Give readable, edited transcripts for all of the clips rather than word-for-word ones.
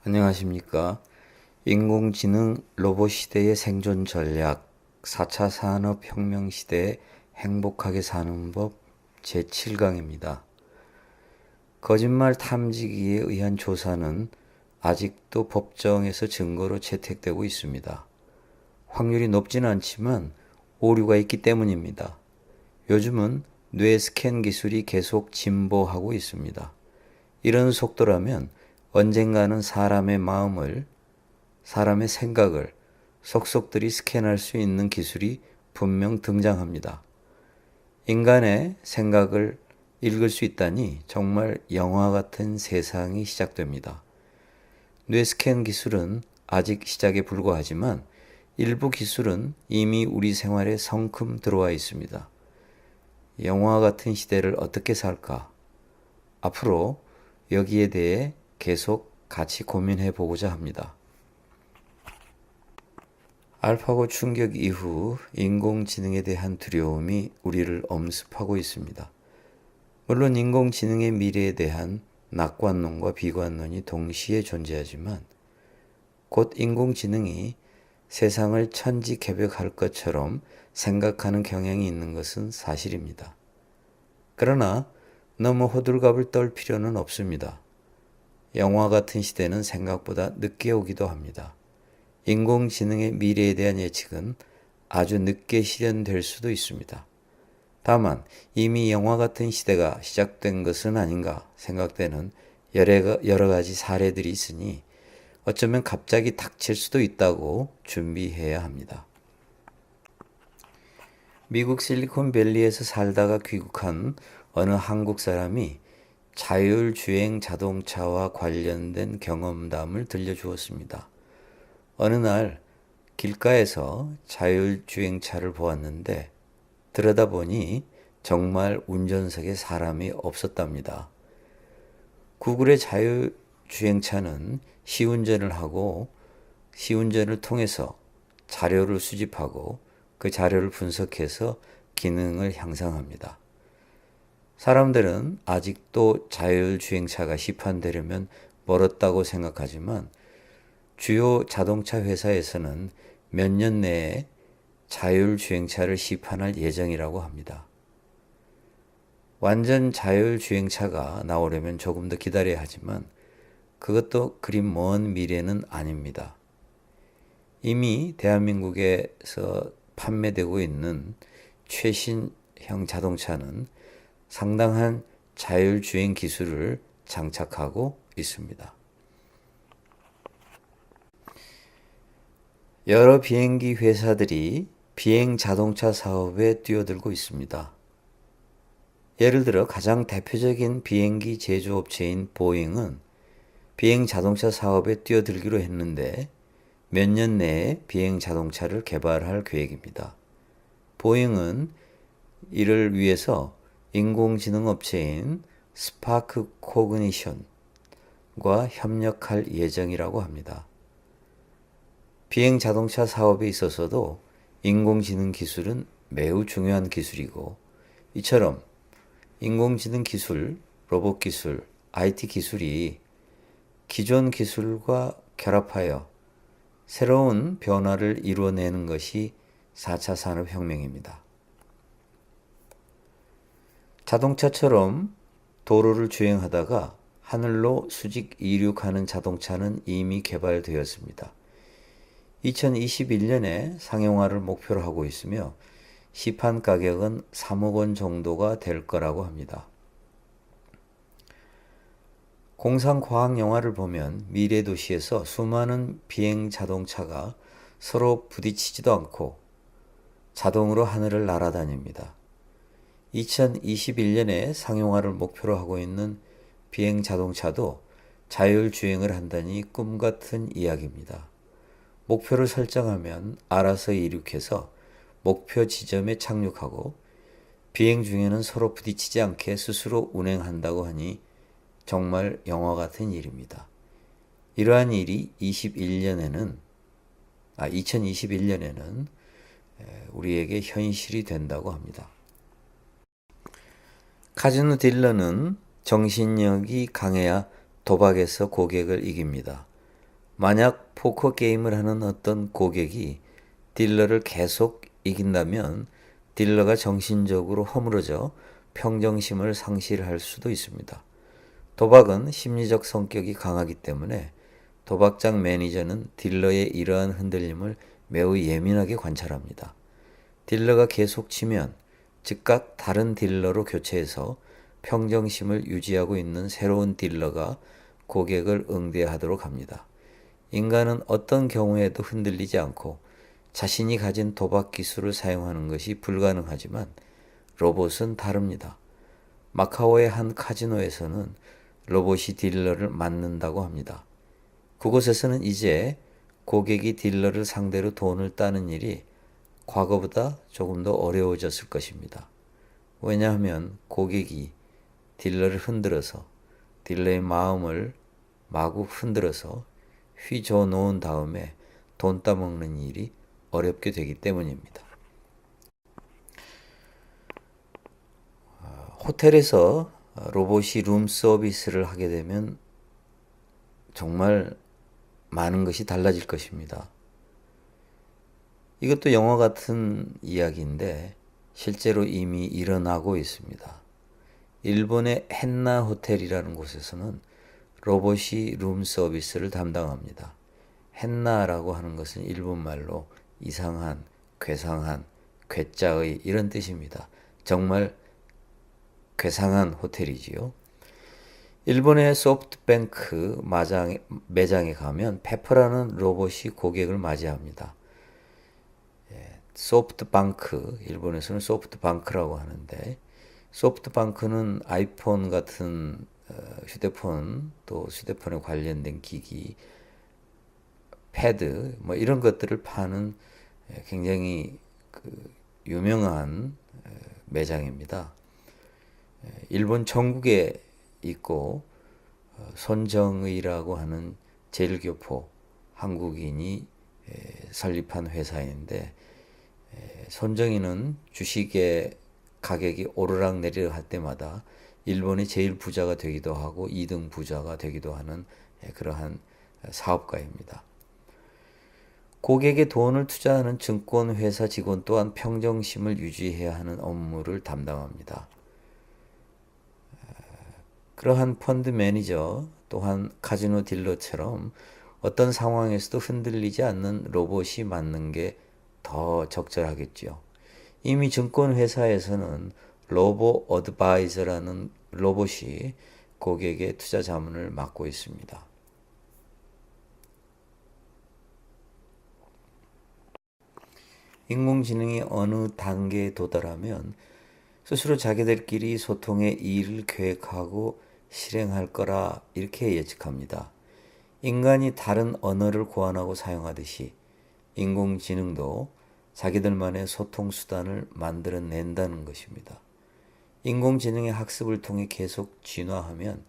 안녕하십니까. 인공지능 로봇 시대의 생존 전략, 4차 산업혁명 시대에 행복하게 사는 법 제7강입니다. 거짓말 탐지기에 의한 조사는 아직도 법정에서 증거로 채택되고 있습니다. 확률이 높지는 않지만 오류가 있기 때문입니다. 요즘은 뇌 스캔 기술이 계속 진보하고 있습니다. 이런 속도라면 언젠가는 사람의 마음을, 사람의 생각을 속속들이 스캔할 수 있는 기술이 분명 등장합니다. 인간의 생각을 읽을 수 있다니 정말 영화 같은 세상이 시작됩니다. 뇌 스캔 기술은 아직 시작에 불과하지만 일부 기술은 이미 우리 생활에 성큼 들어와 있습니다. 영화 같은 시대를 어떻게 살까? 앞으로 여기에 대해 계속 같이 고민해 보고자 합니다. 알파고 충격 이후 인공지능에 대한 두려움이 우리를 엄습하고 있습니다. 물론 인공지능의 미래에 대한 낙관론과 비관론이 동시에 존재하지만 곧 인공지능이 세상을 천지개벽할 것처럼 생각하는 경향이 있는 것은 사실입니다. 그러나 너무 호들갑을 떨 필요는 없습니다. 영화 같은 시대는 생각보다 늦게 오기도 합니다. 인공지능의 미래에 대한 예측은 아주 늦게 실현될 수도 있습니다. 다만 이미 영화 같은 시대가 시작된 것은 아닌가 생각되는 여러 가지 사례들이 있으니 어쩌면 갑자기 닥칠 수도 있다고 준비해야 합니다. 미국 실리콘밸리에서 살다가 귀국한 어느 한국 사람이 자율주행 자동차와 관련된 경험담을 들려주었습니다. 어느 날 길가에서 자율주행차를 보았는데 들여다보니 정말 운전석에 사람이 없었답니다. 구글의 자율주행차는 시운전을 하고 시운전을 통해서 자료를 수집하고 그 자료를 분석해서 기능을 향상합니다. 사람들은 아직도 자율주행차가 시판되려면 멀었다고 생각하지만 주요 자동차 회사에서는 몇 년 내에 자율주행차를 시판할 예정이라고 합니다. 완전 자율주행차가 나오려면 조금 더 기다려야 하지만 그것도 그리 먼 미래는 아닙니다. 이미 대한민국에서 판매되고 있는 최신형 자동차는 상당한 자율주행 기술을 장착하고 있습니다. 여러 비행기 회사들이 비행 자동차 사업에 뛰어들고 있습니다. 예를 들어 가장 대표적인 비행기 제조업체인 보잉은 비행 자동차 사업에 뛰어들기로 했는데 몇 년 내에 비행 자동차를 개발할 계획입니다. 보잉은 이를 위해서 인공지능 업체인 스파크 코그니션과 협력할 예정이라고 합니다. 비행 자동차 사업에 있어서도 인공지능 기술은 매우 중요한 기술이고 이처럼 인공지능 기술, 로봇 기술, IT 기술이 기존 기술과 결합하여 새로운 변화를 이루어내는 것이 4차 산업혁명입니다. 자동차처럼 도로를 주행하다가 하늘로 수직 이륙하는 자동차는 이미 개발되었습니다. 2021년에 상용화를 목표로 하고 있으며 시판 가격은 3억 원 정도가 될 거라고 합니다. 공상과학 영화를 보면 미래 도시에서 수많은 비행 자동차가 서로 부딪히지도 않고 자동으로 하늘을 날아다닙니다. 2021년에 상용화를 목표로 하고 있는 비행 자동차도 자율주행을 한다니 꿈 같은 이야기입니다. 목표를 설정하면 알아서 이륙해서 목표 지점에 착륙하고 비행 중에는 서로 부딪히지 않게 스스로 운행한다고 하니 정말 영화 같은 일입니다. 이러한 일이 2021년에는 우리에게 현실이 된다고 합니다. 카지노 딜러는 정신력이 강해야 도박에서 고객을 이깁니다. 만약 포커 게임을 하는 어떤 고객이 딜러를 계속 이긴다면 딜러가 정신적으로 허물어져 평정심을 상실할 수도 있습니다. 도박은 심리적 성격이 강하기 때문에 도박장 매니저는 딜러의 이러한 흔들림을 매우 예민하게 관찰합니다. 딜러가 계속 치면 즉각 다른 딜러로 교체해서 평정심을 유지하고 있는 새로운 딜러가 고객을 응대하도록 합니다. 인간은 어떤 경우에도 흔들리지 않고 자신이 가진 도박 기술을 사용하는 것이 불가능하지만 로봇은 다릅니다. 마카오의 한 카지노에서는 로봇이 딜러를 맞는다고 합니다. 그곳에서는 이제 고객이 딜러를 상대로 돈을 따는 일이 과거보다 조금 더 어려워졌을 것입니다. 왜냐하면 고객이 딜러를 흔들어서 딜러의 마음을 마구 흔들어서 휘저어 놓은 다음에 돈 따먹는 일이 어렵게 되기 때문입니다. 호텔에서 로봇이 룸 서비스를 하게 되면 정말 많은 것이 달라질 것입니다. 이것도 영화 같은 이야기인데 실제로 이미 일어나고 있습니다. 일본의 헨나 호텔이라는 곳에서는 로봇이 룸 서비스를 담당합니다. 헨나라고 하는 것은 일본말로 이상한, 괴상한, 괴짜의 이런 뜻입니다. 정말 괴상한 호텔이지요. 일본의 소프트뱅크 매장에 가면 페퍼라는 로봇이 고객을 맞이합니다. 소프트뱅크, 일본에서는 소프트뱅크라고 하는데 소프트뱅크는 아이폰 같은 휴대폰, 또 휴대폰에 관련된 기기, 패드 뭐 이런 것들을 파는 굉장히 유명한 매장입니다. 일본 전국에 있고 손정의라고 하는 제일교포 한국인이 설립한 회사인데 손정의는 주식의 가격이 오르락 내리락 할 때마다 일본의 제일 부자가 되기도 하고 2등 부자가 되기도 하는 그러한 사업가입니다. 고객의 돈을 투자하는 증권회사 직원 또한 평정심을 유지해야 하는 업무를 담당합니다. 그러한 펀드 매니저 또한 카지노 딜러처럼 어떤 상황에서도 흔들리지 않는 로봇이 맞는 게 더 적절하겠죠. 이미 증권회사에서는 로보 어드바이저라는 로봇이 고객의 투자 자문을 맡고 있습니다. 인공지능이 어느 단계에 도달하면 스스로 자기들끼리 소통의 일을 계획하고 실행할 거라 이렇게 예측합니다. 인간이 다른 언어를 고안하고 사용하듯이 인공지능도 자기들만의 소통 수단을 만들어낸다는 것입니다. 인공지능의 학습을 통해 계속 진화하면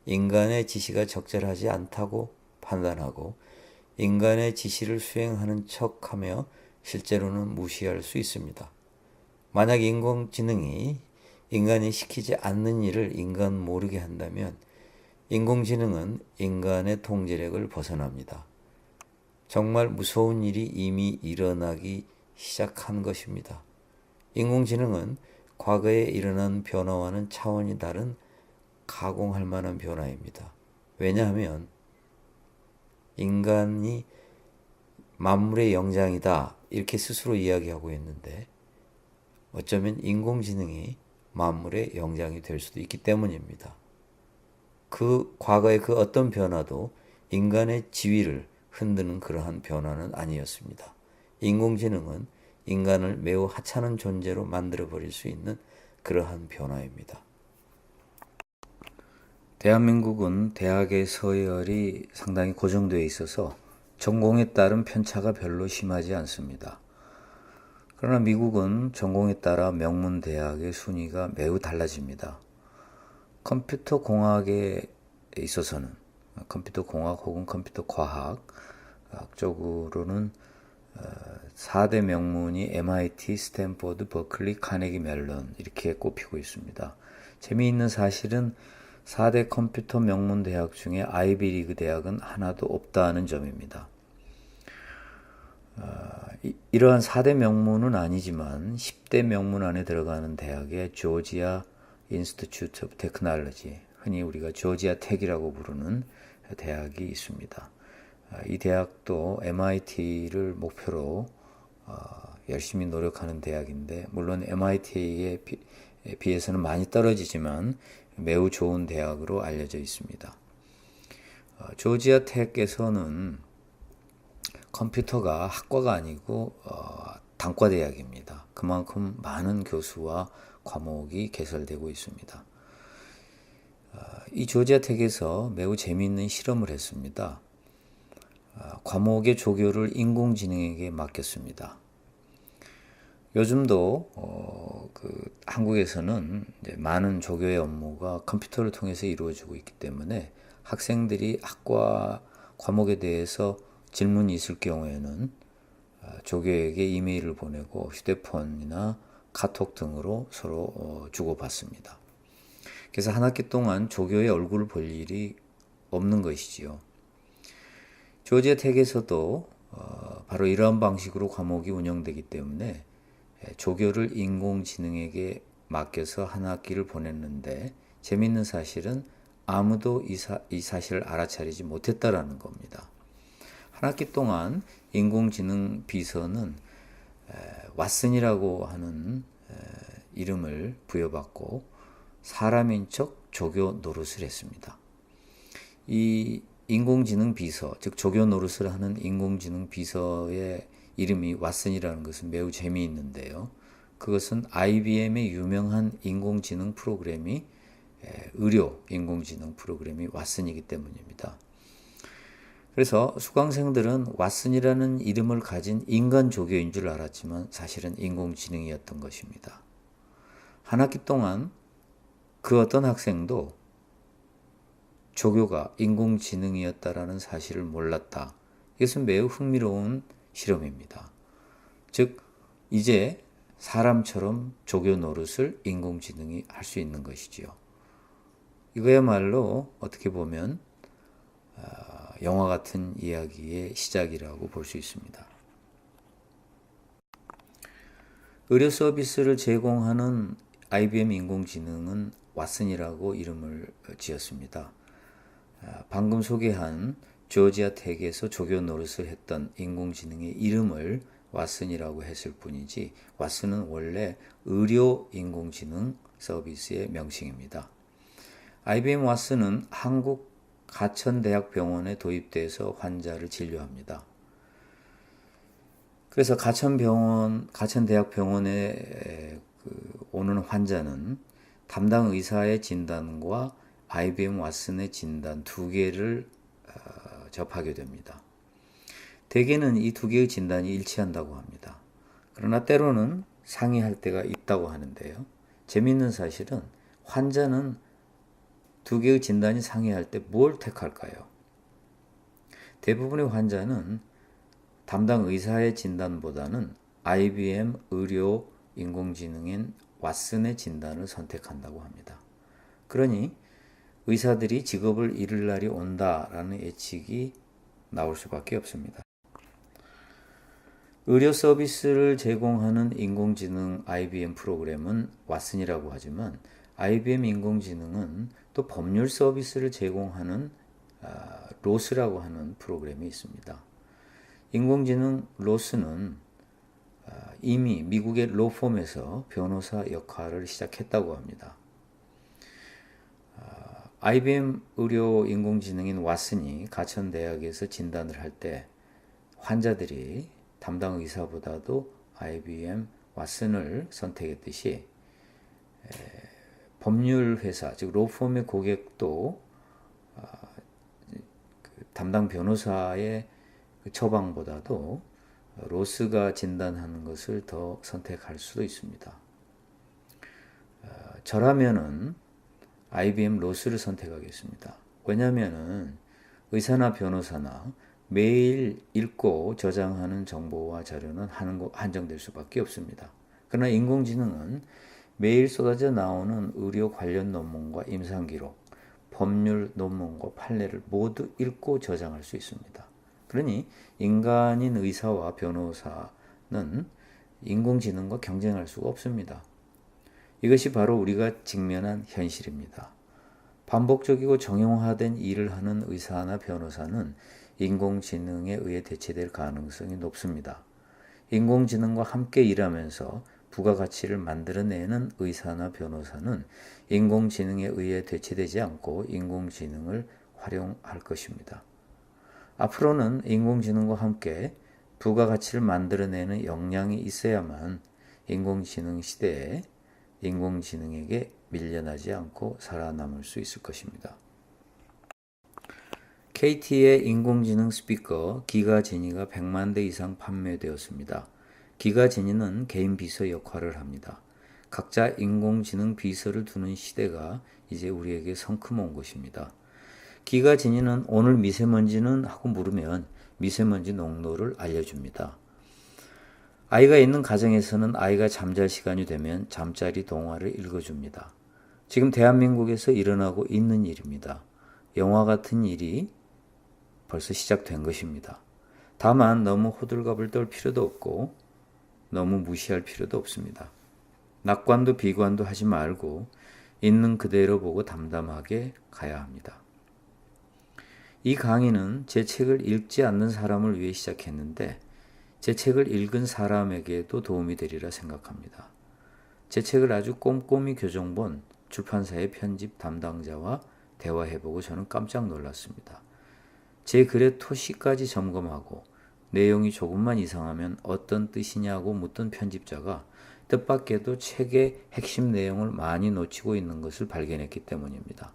인간의 지시가 적절하지 않다고 판단하고 인간의 지시를 수행하는 척하며 실제로는 무시할 수 있습니다. 만약 인공지능이 인간이 시키지 않는 일을 인간 모르게 한다면 인공지능은 인간의 통제력을 벗어납니다. 정말 무서운 일이 이미 일어나기 시작한 것입니다. 인공지능은 과거에 일어난 변화와는 차원이 다른 가공할 만한 변화입니다. 왜냐하면 인간이 만물의 영장이다 이렇게 스스로 이야기하고 있는데 어쩌면 인공지능이 만물의 영장이 될 수도 있기 때문입니다. 그 과거의 그 어떤 변화도 인간의 지위를 흔드는 그러한 변화는 아니었습니다. 인공지능은 인간을 매우 하찮은 존재로 만들어버릴 수 있는 그러한 변화입니다. 대한민국은 대학의 서열이 상당히 고정되어 있어서 전공에 따른 편차가 별로 심하지 않습니다. 그러나 미국은 전공에 따라 명문 대학의 순위가 매우 달라집니다. 컴퓨터 공학에 있어서는 컴퓨터 공학 혹은 컴퓨터 과학 쪽으로는 4대 명문이 MIT, 스탠포드, 버클리, 카네기 멜론 이렇게 꼽히고 있습니다. 재미있는 사실은 4대 컴퓨터 명문 대학 중에 아이비리그 대학은 하나도 없다는 점입니다. 이러한 4대 명문은 아니지만 10대 명문 안에 들어가는 대학에 조지아 인스티튜트 오브 테크놀로지, 흔히 우리가 조지아 텍이라고 부르는 대학이 있습니다. 이 대학도 MIT를 목표로 열심히 노력하는 대학인데, 물론 MIT에 비해서는 많이 떨어지지만 매우 좋은 대학으로 알려져 있습니다. 조지아 텍에서는 컴퓨터가 학과가 아니고 단과 대학입니다. 그만큼 많은 교수와 과목이 개설되고 있습니다. 이 조지아 텍에서 매우 재미있는 실험을 했습니다. 과목의 조교를 인공지능에게 맡겼습니다. 요즘도 한국에서는 이제 많은 조교의 업무가 컴퓨터를 통해서 이루어지고 있기 때문에 학생들이 학과 과목에 대해서 질문이 있을 경우에는 조교에게 이메일을 보내고 휴대폰이나 카톡 등으로 서로 주고받습니다. 그래서 한 학기 동안 조교의 얼굴을 볼 일이 없는 것이지요. 조지아 텍에서도 바로 이러한 방식으로 과목이 운영되기 때문에 조교를 인공지능에게 맡겨서 한 학기를 보냈는데, 재미있는 사실은 아무도 이 사실을 알아차리지 못했다라는 겁니다. 한 학기 동안 인공지능 비서는 왓슨이라고 하는 이름을 부여받고 사람인 척 조교 노릇을 했습니다. 이 인공지능 비서, 즉 조교 노릇을 하는 인공지능 비서의 이름이 왓슨이라는 것은 매우 재미있는데요. 그것은 IBM의 유명한 인공지능 프로그램이 의료 인공지능 프로그램이 왓슨이기 때문입니다. 그래서 수강생들은 왓슨이라는 이름을 가진 인간 조교인 줄 알았지만 사실은 인공지능이었던 것입니다. 한 학기 동안 그 어떤 학생도 조교가 인공지능이었다라는 사실을 몰랐다. 이것은 매우 흥미로운 실험입니다. 즉, 이제 사람처럼 조교 노릇을 인공지능이 할 수 있는 것이지요. 이거야말로 어떻게 보면 영화 같은 이야기의 시작이라고 볼 수 있습니다. 의료 서비스를 제공하는 IBM 인공지능은 왓슨이라고 이름을 지었습니다. 방금 소개한 조지아 텍에서 조교 노릇을 했던 인공지능의 이름을 왓슨이라고 했을 뿐이지, 왓슨은 원래 의료 인공지능 서비스의 명칭입니다. IBM 왓슨은 한국 가천대학병원에 도입돼서 환자를 진료합니다. 그래서 가천대학병원에 오는 환자는 담당 의사의 진단과 IBM 왓슨의 진단 두 개를 접하게 됩니다. 대개는 이 두 개의 진단이 일치한다고 합니다. 그러나 때로는 상이할 때가 있다고 하는데요. 재미있는 사실은 환자는 두 개의 진단이 상이할 때 뭘 택할까요? 대부분의 환자는 담당 의사의 진단보다는 IBM 의료 인공지능인 왓슨의 진단을 선택한다고 합니다. 그러니 의사들이 직업을 잃을 날이 온다라는 예측이 나올 수밖에 없습니다. 의료 서비스를 제공하는 인공지능 IBM 프로그램은 왓슨이라고 하지만, IBM 인공지능은 또 법률 서비스를 제공하는 로스라고 하는 프로그램이 있습니다. 인공지능 로스는 이미 미국의 로펌에서 변호사 역할을 시작했다고 합니다. IBM 의료 인공지능인 왓슨이 가천대학에서 진단을 할 때 환자들이 담당 의사보다도 IBM 왓슨을 선택했듯이, 법률 회사, 즉 로펌의 고객도 담당 변호사의 처방보다도 로스가 진단하는 것을 더 선택할 수도 있습니다. 저라면은 IBM 로스를 선택하겠습니다. 왜냐하면은 의사나 변호사나 매일 읽고 저장하는 정보와 자료는 한정될 수밖에 없습니다. 그러나 인공지능은 매일 쏟아져 나오는 의료 관련 논문과 임상 기록, 법률 논문과 판례를 모두 읽고 저장할 수 있습니다. 그러니 인간인 의사와 변호사는 인공지능과 경쟁할 수가 없습니다. 이것이 바로 우리가 직면한 현실입니다. 반복적이고 정형화된 일을 하는 의사나 변호사는 인공지능에 의해 대체될 가능성이 높습니다. 인공지능과 함께 일하면서 부가가치를 만들어내는 의사나 변호사는 인공지능에 의해 대체되지 않고 인공지능을 활용할 것입니다. 앞으로는 인공지능과 함께 부가가치를 만들어내는 역량이 있어야만 인공지능 시대에 인공지능에게 밀려나지 않고 살아남을 수 있을 것입니다. KT의 인공지능 스피커 기가 제니가 100만 대 이상 판매되었습니다. 기가 제니는 개인 비서 역할을 합니다. 각자 인공지능 비서를 두는 시대가 이제 우리에게 성큼 온 것입니다. 기가 제니는 오늘 미세먼지는 하고 물으면 미세먼지 농도를 알려줍니다. 아이가 있는 가정에서는 아이가 잠잘 시간이 되면 잠자리 동화를 읽어줍니다. 지금 대한민국에서 일어나고 있는 일입니다. 영화 같은 일이 벌써 시작된 것입니다. 다만 너무 호들갑을 떨 필요도 없고 너무 무시할 필요도 없습니다. 낙관도 비관도 하지 말고 있는 그대로 보고 담담하게 가야 합니다. 이 강의는 제 책을 읽지 않는 사람을 위해 시작했는데 제 책을 읽은 사람에게도 도움이 되리라 생각합니다. 제 책을 아주 꼼꼼히 교정본 출판사의 편집 담당자와 대화해보고 저는 깜짝 놀랐습니다. 제 글의 토시까지 점검하고 내용이 조금만 이상하면 어떤 뜻이냐고 묻던 편집자가 뜻밖에도 책의 핵심 내용을 많이 놓치고 있는 것을 발견했기 때문입니다.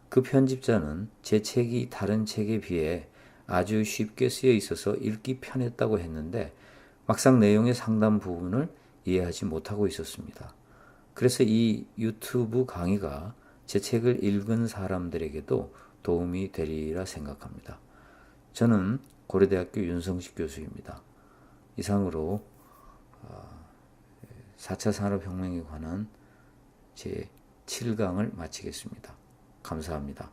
그 편집자는 제 책이 다른 책에 비해 아주 쉽게 쓰여 있어서 읽기 편했다고 했는데 막상 내용의 상당 부분을 이해하지 못하고 있었습니다. 그래서 이 유튜브 강의가 제 책을 읽은 사람들에게도 도움이 되리라 생각합니다. 저는 고려대학교 윤성식 교수입니다. 이상으로 4차 산업혁명에 관한 제 7강을 마치겠습니다. 감사합니다.